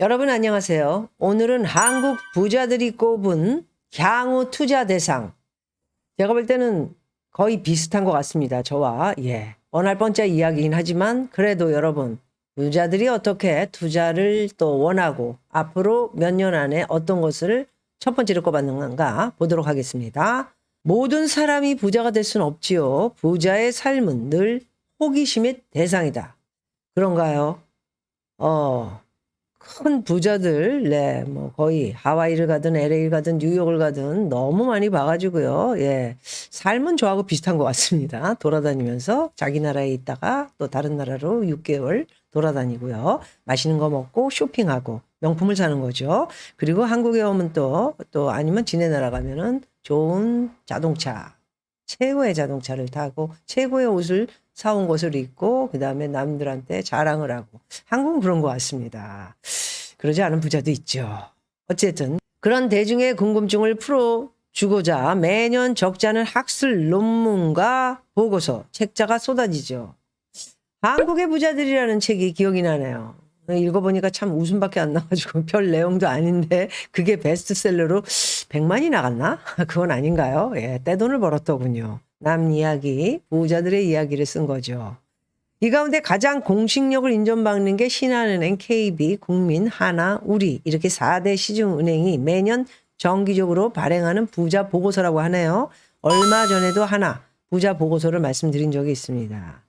여러분 안녕하세요. 오늘은 한국 부자들이 꼽은 향후 투자 대상. 제가 볼 때는 거의 비슷한 것 같습니다. 저와 원할 뻔짜 이야기긴 하지만 그래도 여러분 부자들이 어떻게 투자를 또 원하고 앞으로 몇 년 안에 어떤 것을 첫 번째로 꼽았는가 보도록 하겠습니다. 모든 사람이 부자가 될 수는 없지요. 부자의 삶은 늘 호기심의 대상이다. 그런가요? 큰 부자들, 뭐 거의 하와이를 가든 LA를 가든 뉴욕을 가든 너무 많이 봐가지고요. 삶은 저하고 비슷한 것 같습니다. 돌아다니면서 자기 나라에 있다가 또 다른 나라로 6개월 돌아다니고요. 맛있는 거 먹고 쇼핑하고 명품을 사는 거죠. 그리고 한국에 오면 또 아니면 지네 나라 가면은 좋은 자동차, 최고의 자동차를 타고 최고의 옷을 사온 것을 입고 그다음에 남들한테 자랑을 하고 한국은 그런 것 같습니다. 그러지 않은 부자도 있죠. 어쨌든 그런 대중의 궁금증을 풀어주고자 매년 적지 않은 학술 논문과 보고서, 책자가 쏟아지죠. 한국의 부자들이라는 책이 기억이 나네요. 읽어보니까 참 웃음밖에 안 나가지고 별 내용도 아닌데 그게 베스트셀러로 100만이 나갔나? 그건 아닌가요? 떼돈을 벌었더군요. 남 이야기, 부자들의 이야기를 쓴 거죠. 이 가운데 가장 공식력을 인정받는 게 신한은행, KB, 국민, 하나, 우리 이렇게 4대 시중은행이 매년 정기적으로 발행하는 부자 보고서라고 하네요. 얼마 전에도 하나 부자 보고서를 말씀드린 적이 있습니다.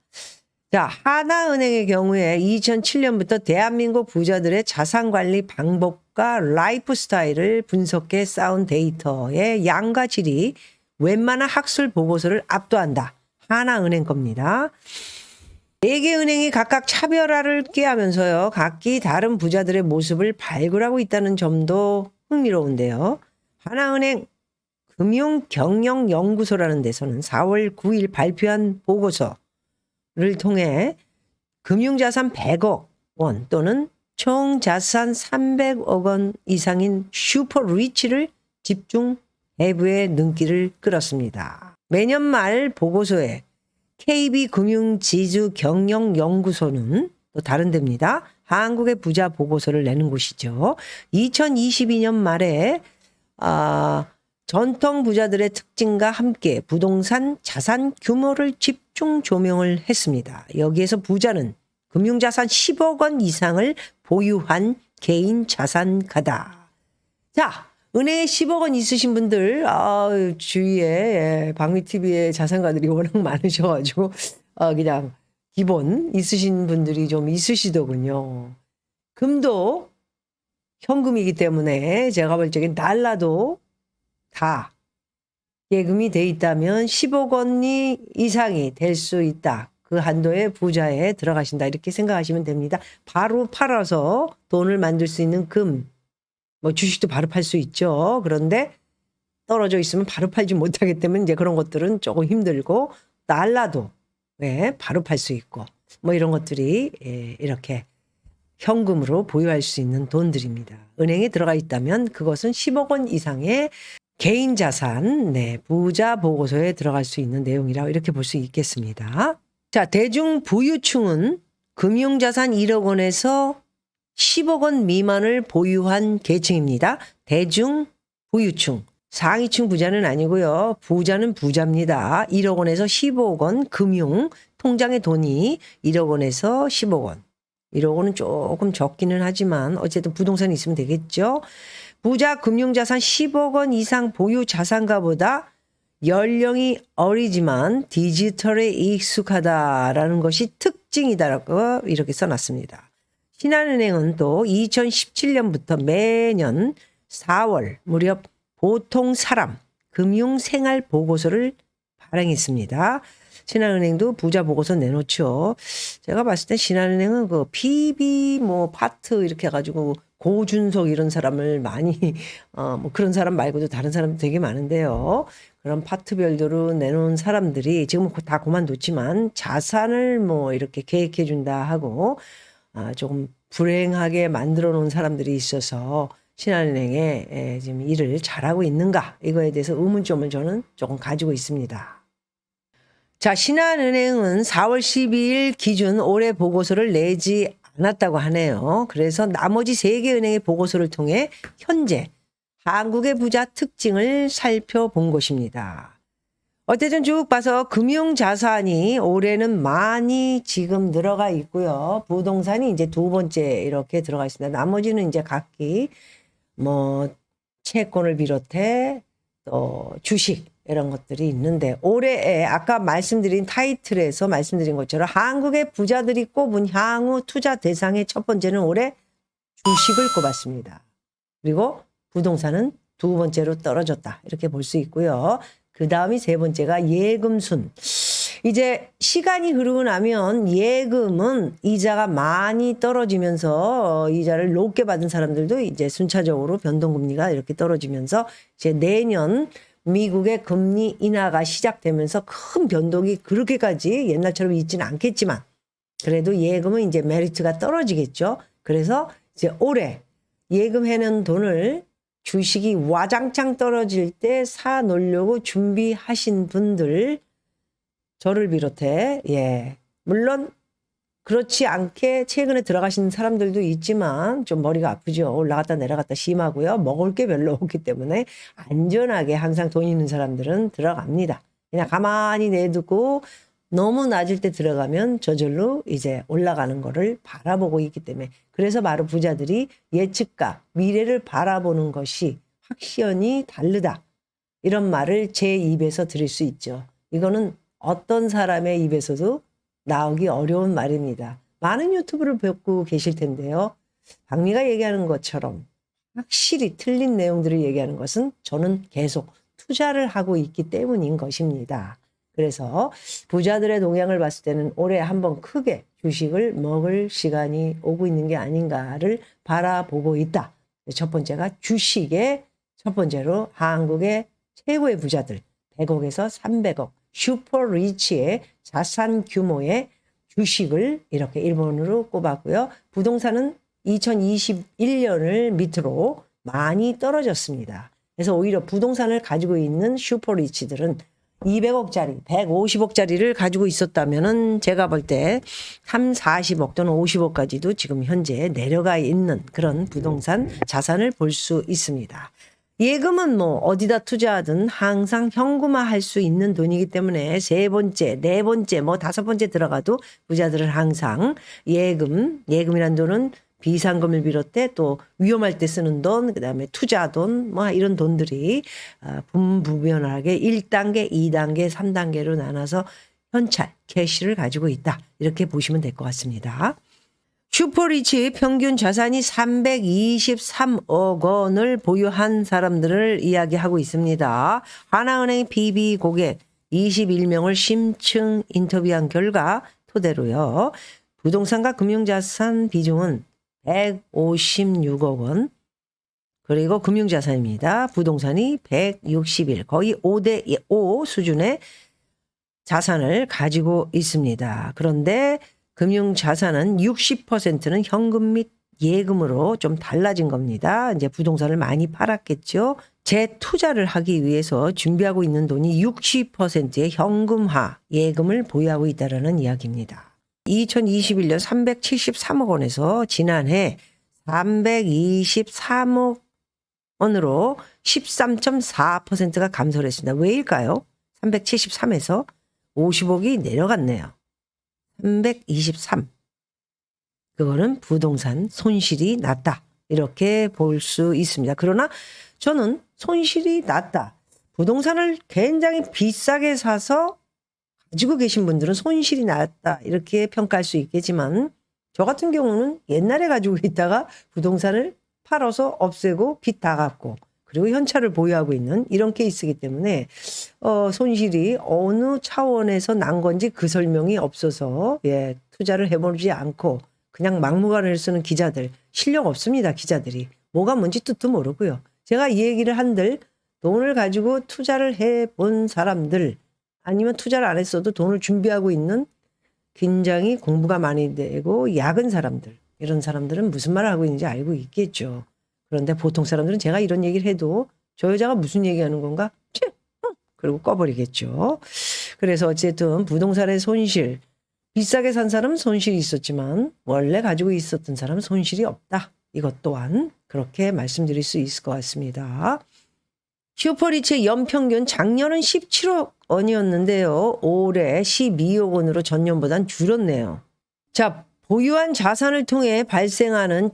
자, 하나은행의 경우에 2007년부터 대한민국 부자들의 자산관리 방법과 라이프 스타일을 분석해 쌓은 데이터의 양과 질이 웬만한 학술 보고서를 압도한다. 하나은행 겁니다. 4개 은행이 각각 차별화를 꾀하면서요. 각기 다른 부자들의 모습을 발굴하고 있다는 점도 흥미로운데요. 하나은행 금융경영연구소라는 데서는 4월 9일 발표한 보고서를 통해 금융자산 100억 원 또는 총자산 300억 원 이상인 슈퍼리치를 집중 해부의 눈길을 끌었습니다. 매년 말 보고서에 KB금융지주경영연구소는 또 다른 데입니다. 한국의 부자 보고서를 내는 곳이죠. 2022년 말에 전통 부자들의 특징과 함께 부동산 자산 규모를 집중 조명을 했습니다. 여기에서 부자는 금융자산 10억 원 이상을 보유한 개인 자산가다. 자, 은행에 10억 원 있으신 분들, 주위에 박미TV의 자산가들이 워낙 많으셔가지고, 그냥 기본 있으신 분들이 좀 있으시더군요. 금도 현금이기 때문에 제가 볼 적엔 달러도 다 예금이 돼 있다면 10억 원이 이상이 될 수 있다. 그 한도의 부자에 들어가신다. 이렇게 생각하시면 됩니다. 바로 팔아서 돈을 만들 수 있는 금, 뭐 주식도 바로 팔 수 있죠. 그런데 떨어져 있으면 바로 팔지 못하기 때문에 이제 그런 것들은 조금 힘들고 달러도 바로 팔 수 있고 뭐 이런 것들이 이렇게 현금으로 보유할 수 있는 돈들입니다. 은행에 들어가 있다면 그것은 10억 원 이상의 개인 자산, 부자 보고서에 들어갈 수 있는 내용이라고 이렇게 볼 수 있겠습니다. 자, 대중 부유층은 금융자산 1억 원에서 10억 원 미만을 보유한 계층입니다. 대중 부유층. 상위층 부자는 아니고요. 부자는 부자입니다. 1억 원에서 15억 원 금융 통장의 돈이 1억 원에서 10억 원. 1억 원은 조금 적기는 하지만 어쨌든 부동산이 있으면 되겠죠. 부자 금융자산 10억 원 이상 보유 자산가보다 연령이 어리지만 디지털에 익숙하다라는 것이 특징이다라고 이렇게 써놨습니다. 신한은행은 또 2017년부터 매년 4월 무렵 보통 사람 금융생활 보고서를 발행했습니다. 신한은행도 부자 보고서 내놓죠. 제가 봤을 때 신한은행은 그 PB 파트 이렇게 해가지고 고준석 이런 사람을 많이 뭐 그런 사람 말고도 다른 사람도 되게 많은데요. 그런 파트별로 내놓은 사람들이 지금 다 그만뒀지만 자산을 뭐 이렇게 계획해 준다 하고 조금 불행하게 만들어 놓은 사람들이 있어서 신한은행에 지금 일을 잘하고 있는가 이거에 대해서 의문점을 저는 조금 가지고 있습니다. 자, 신한은행은 4월 12일 기준 올해 보고서를 내지 않았다고 하네요. 그래서 나머지 3개 은행의 보고서를 통해 현재 한국의 부자 특징을 살펴본 것입니다. 어쨌든 쭉 봐서 금융자산이 올해는 많이 지금 늘어가 있고요. 부동산이 이제 2번째 이렇게 들어가 있습니다. 나머지는 이제 각기 뭐 채권을 비롯해 또 주식 이런 것들이 있는데 올해에 아까 말씀드린 타이틀에서 말씀드린 것처럼 한국의 부자들이 꼽은 향후 투자 대상의 첫 번째는 올해 주식을 꼽았습니다. 그리고 부동산은 2번째로 떨어졌다 이렇게 볼 수 있고요. 그 다음이 3번째가 예금순. 이제 시간이 흐르고 나면 예금은 이자가 많이 떨어지면서 이자를 높게 받은 사람들도 이제 순차적으로 변동금리가 이렇게 떨어지면서 이제 내년 미국의 금리 인하가 시작되면서 큰 변동이 그렇게까지 옛날처럼 있지는 않겠지만 그래도 예금은 이제 메리트가 떨어지겠죠. 그래서 이제 올해 예금해놓은 돈을 주식이 와장창 떨어질 때 사놓으려고 준비하신 분들 저를 비롯해 물론 그렇지 않게 최근에 들어가신 사람들도 있지만 좀 머리가 아프죠. 올라갔다 내려갔다 심하고요. 먹을 게 별로 없기 때문에 안전하게 항상 돈 있는 사람들은 들어갑니다. 그냥 가만히 내두고 너무 낮을 때 들어가면 저절로 이제 올라가는 거를 바라보고 있기 때문에 그래서 바로 부자들이 예측과 미래를 바라보는 것이 확연히 다르다. 이런 말을 제 입에서 들을 수 있죠. 이거는 어떤 사람의 입에서도 나오기 어려운 말입니다. 많은 유튜브를 뵙고 계실 텐데요. 박미가 얘기하는 것처럼 확실히 틀린 내용들을 얘기하는 것은 저는 계속 투자를 하고 있기 때문인 것입니다. 그래서 부자들의 동향을 봤을 때는 올해 한번 크게 주식을 먹을 시간이 오고 있는 게 아닌가를 바라보고 있다. 첫 번째가 주식의 첫 번째로 한국의 최고의 부자들 100억에서 300억 슈퍼리치의 자산 규모의 주식을 이렇게 1번으로 꼽았고요. 부동산은 2021년을 밑으로 많이 떨어졌습니다. 그래서 오히려 부동산을 가지고 있는 슈퍼리치들은 200억짜리, 150억짜리를 가지고 있었다면은 제가 볼 때 40억 또는 50억까지도 지금 현재 내려가 있는 그런 부동산 자산을 볼 수 있습니다. 예금은 뭐 어디다 투자하든 항상 현금화할 수 있는 돈이기 때문에 3번째, 4번째, 뭐 5번째 들어가도 부자들은 항상 예금이란 돈은 비상금을 비롯해 또 위험할 때 쓰는 돈, 그다음에 투자돈, 뭐 이런 돈들이 분부변하게 1단계, 2단계, 3단계로 나눠서 현찰, 캐시를 가지고 있다. 이렇게 보시면 될 것 같습니다. 슈퍼리치 평균 자산이 323억 원을 보유한 사람들을 이야기하고 있습니다. 하나은행 BB 고객 21명을 심층 인터뷰한 결과 토대로요. 부동산과 금융자산 비중은 156억 원, 그리고 금융자산입니다. 부동산이 161, 거의 5대5 수준의 자산을 가지고 있습니다. 그런데 금융자산은 60%는 현금 및 예금으로 좀 달라진 겁니다. 이제 부동산을 많이 팔았겠죠. 재투자를 하기 위해서 준비하고 있는 돈이 60%의 현금화, 예금을 보유하고 있다는 이야기입니다. 2021년 373억 원에서 지난해 323억 원으로 13.4%가 감소를 했습니다. 왜일까요? 373에서 50억이 내려갔네요. 323. 그거는 부동산 손실이 났다. 이렇게 볼 수 있습니다. 그러나 저는 손실이 났다. 부동산을 굉장히 비싸게 사서 가지고 계신 분들은 손실이 났다 이렇게 평가할 수 있겠지만 저 같은 경우는 옛날에 가지고 있다가 부동산을 팔아서 없애고 빚 다 갚고 그리고 현찰을 보유하고 있는 이런 케이스이기 때문에 손실이 어느 차원에서 난 건지 그 설명이 없어서 투자를 해보지 않고 그냥 막무가내를 쓰는 기자들 실력 없습니다. 기자들이 뭐가 뭔지 뜻도 모르고요. 제가 이 얘기를 한들 돈을 가지고 투자를 해본 사람들 아니면 투자를 안 했어도 돈을 준비하고 있는 굉장히 공부가 많이 되고 약은 사람들 이런 사람들은 무슨 말을 하고 있는지 알고 있겠죠. 그런데 보통 사람들은 제가 이런 얘기를 해도 저 여자가 무슨 얘기하는 건가? 그리고 꺼버리겠죠. 그래서 어쨌든 부동산의 손실 비싸게 산 사람은 손실이 있었지만 원래 가지고 있었던 사람은 손실이 없다. 이것 또한 그렇게 말씀드릴 수 있을 것 같습니다. 슈퍼리츠의 연평균 작년은 17억 원이었는데요. 올해 12억 원으로 전년보단 줄었네요. 자, 보유한 자산을 통해 발생하는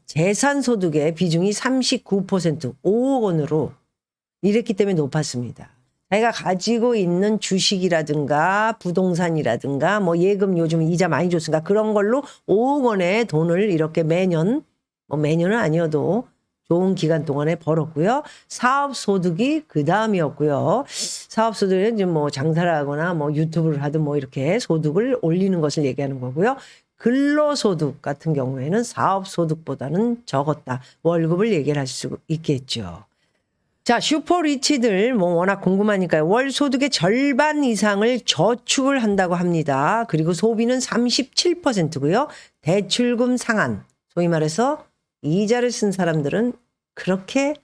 재산 소득의 비중이 39%, 5억 원으로 이랬기 때문에 높았습니다. 자기가 가지고 있는 주식이라든가 부동산이라든가 뭐 예금 요즘 이자 많이 줬으니까 그런 걸로 5억 원의 돈을 이렇게 매년, 뭐 매년은 아니어도 좋은 기간 동안에 벌었고요. 사업소득이 그 다음이었고요. 사업소득은 이제 뭐 장사를 하거나 뭐 유튜브를 하든 뭐 이렇게 소득을 올리는 것을 얘기하는 거고요. 근로소득 같은 경우에는 사업소득보다는 적었다. 월급을 얘기를 할 수 있겠죠. 자, 슈퍼리치들 뭐 워낙 궁금하니까요. 월 소득의 절반 이상을 저축을 한다고 합니다. 그리고 소비는 37%고요. 대출금 상환, 소위 말해서 이자를 쓴 사람들은 그렇게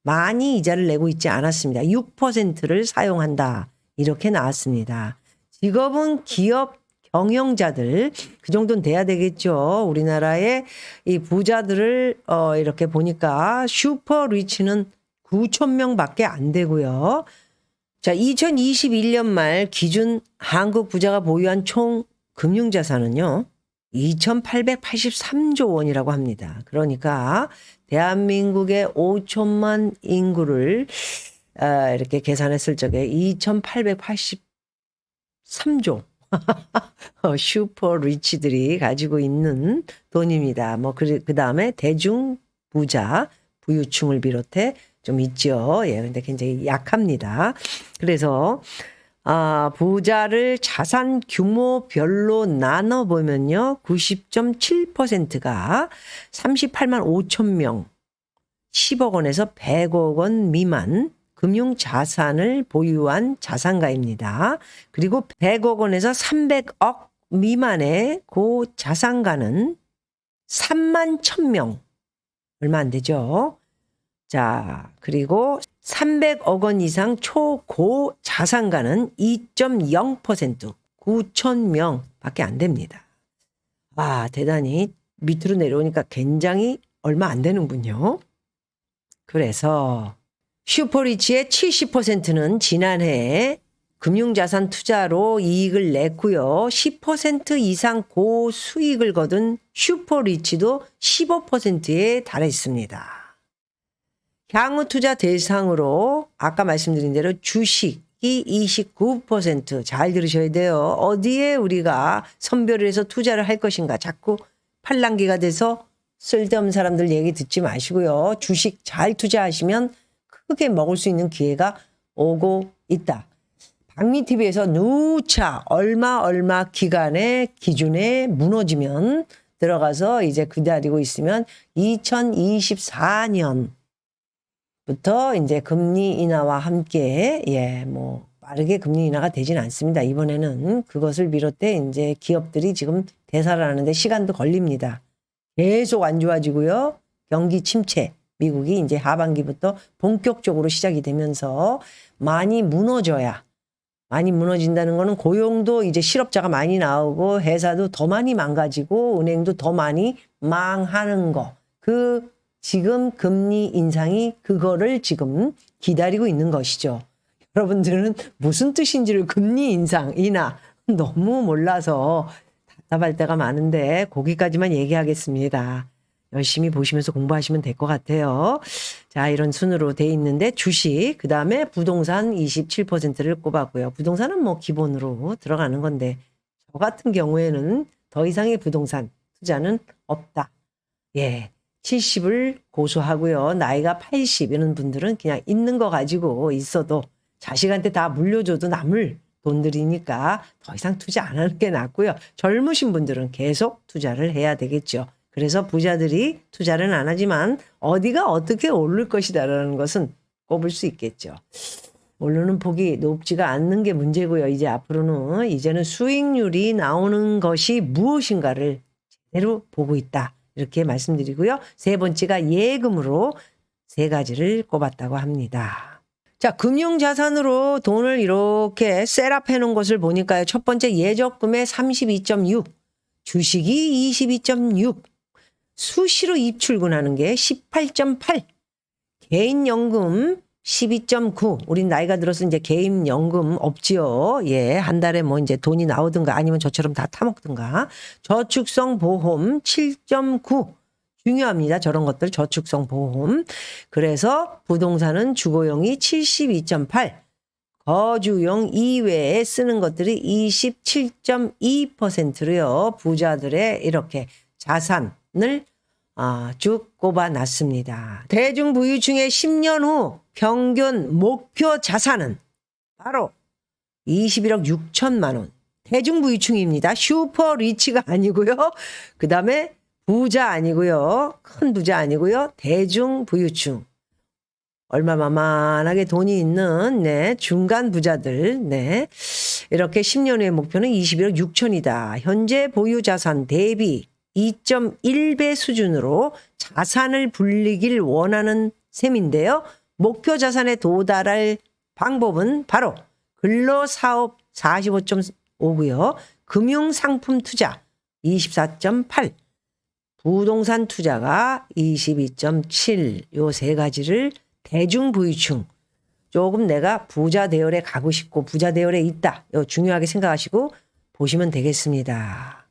많이 이자를 내고 있지 않았습니다. 6%를 사용한다. 이렇게 나왔습니다. 직업은 기업 경영자들, 그 정도는 돼야 되겠죠. 우리나라의 이 부자들을 이렇게 보니까 슈퍼리치는 9,000명밖에 안 되고요. 자, 2021년 말 기준 한국 부자가 보유한 총 금융자산은요. 2,883조 원이라고 합니다. 그러니까 대한민국의 5천만 인구를 이렇게 계산했을 적에 2,883조 슈퍼리치들이 가지고 있는 돈입니다. 뭐 그 다음에 대중 부자, 부유층을 비롯해 좀 있죠. 예, 근데 굉장히 약합니다. 그래서 부자를 자산 규모별로 나눠보면요. 90.7%가 38만 5천 명, 10억 원에서 100억 원 미만 금융자산을 보유한 자산가입니다. 그리고 100억 원에서 300억 미만의 그 자산가는 3만 1,000명, 얼마 안 되죠. 자, 그리고 300억 원 이상 초고 자산가는 2.0%, 9,000명 밖에 안 됩니다. 대단히 밑으로 내려오니까 굉장히 얼마 안 되는군요. 그래서 슈퍼리치의 70%는 지난해에 금융자산 투자로 이익을 냈고요. 10% 이상 고수익을 거둔 슈퍼리치도 15%에 달했습니다. 향후 투자 대상으로 아까 말씀드린 대로 주식이 29%, 잘 들으셔야 돼요. 어디에 우리가 선별을 해서 투자를 할 것인가. 자꾸 팔랑귀가 돼서 쓸데없는 사람들 얘기 듣지 마시고요. 주식 잘 투자하시면 크게 먹을 수 있는 기회가 오고 있다. 박미TV에서 누차 얼마 기간의 기준에 무너지면 들어가서 이제 기다리고 있으면 2024년 부터 이제 금리 인하와 함께 빠르게 금리 인하가 되진 않습니다. 이번에는 그것을 비롯해 이제 기업들이 지금 대사를 하는데 시간도 걸립니다. 계속 안 좋아지고요. 경기 침체. 미국이 이제 하반기부터 본격적으로 시작이 되면서 많이 무너진다는 거는 고용도 이제 실업자가 많이 나오고 회사도 더 많이 망가지고 은행도 더 많이 망하는 거. 지금 금리 인상이 그거를 지금 기다리고 있는 것이죠. 여러분들은 무슨 뜻인지를 금리 인상이나 너무 몰라서 답답할 때가 많은데 거기까지만 얘기하겠습니다. 열심히 보시면서 공부하시면 될 것 같아요. 자, 이런 순으로 돼 있는데 주식, 그 다음에 부동산 27%를 꼽았고요. 부동산은 뭐 기본으로 들어가는 건데 저 같은 경우에는 더 이상의 부동산 투자는 없다. 70을 고수하고요. 나이가 80 이런 분들은 그냥 있는 거 가지고 있어도 자식한테 다 물려줘도 남을 돈들이니까 더 이상 투자 안 하는 게 낫고요. 젊으신 분들은 계속 투자를 해야 되겠죠. 그래서 부자들이 투자는 안 하지만 어디가 어떻게 오를 것이다라는 것은 꼽을 수 있겠죠. 오르는 폭이 높지가 않는 게 문제고요. 이제는 수익률이 나오는 것이 무엇인가를 제대로 보고 있다. 이렇게 말씀드리고요. 세 번째가 예금으로 세 가지를 꼽았다고 합니다. 자, 금융자산으로 돈을 이렇게 셋업해 놓은 것을 보니까요. 첫 번째 예적금의 32.6, 주식이 22.6, 수시로 입출금하는 게 18.8, 개인연금 12.9. 우린 나이가 들어서 이제 개인연금 없지요. 예, 한 달에 뭐 이제 돈이 나오든가 아니면 저처럼 다 타먹든가. 저축성 보험 7.9. 중요합니다. 저런 것들 저축성 보험. 그래서 부동산은 주거용이 72.8, 거주용 이외에 쓰는 것들이 27.2%로요. 부자들의 이렇게 자산을 쭉 꼽아놨습니다. 대중부유층의 10년 후 평균 목표 자산은 바로 21억 6천만 원. 대중부유층입니다. 슈퍼리치가 아니고요. 그 다음에 부자 아니고요. 큰 부자 아니고요. 대중부유층. 얼마만하게 돈이 있는 중간 부자들. 이렇게 10년 후의 목표는 21억 6천이다. 현재 보유 자산 대비 2.1배 수준으로 자산을 불리길 원하는 셈인데요. 목표 자산에 도달할 방법은 바로 근로사업 45.5고요. 금융상품 투자 24.8, 부동산 투자가 22.7, 요 세 가지를 대중부유층, 조금 내가 부자 대열에 가고 싶고 부자 대열에 있다. 요 중요하게 생각하시고 보시면 되겠습니다.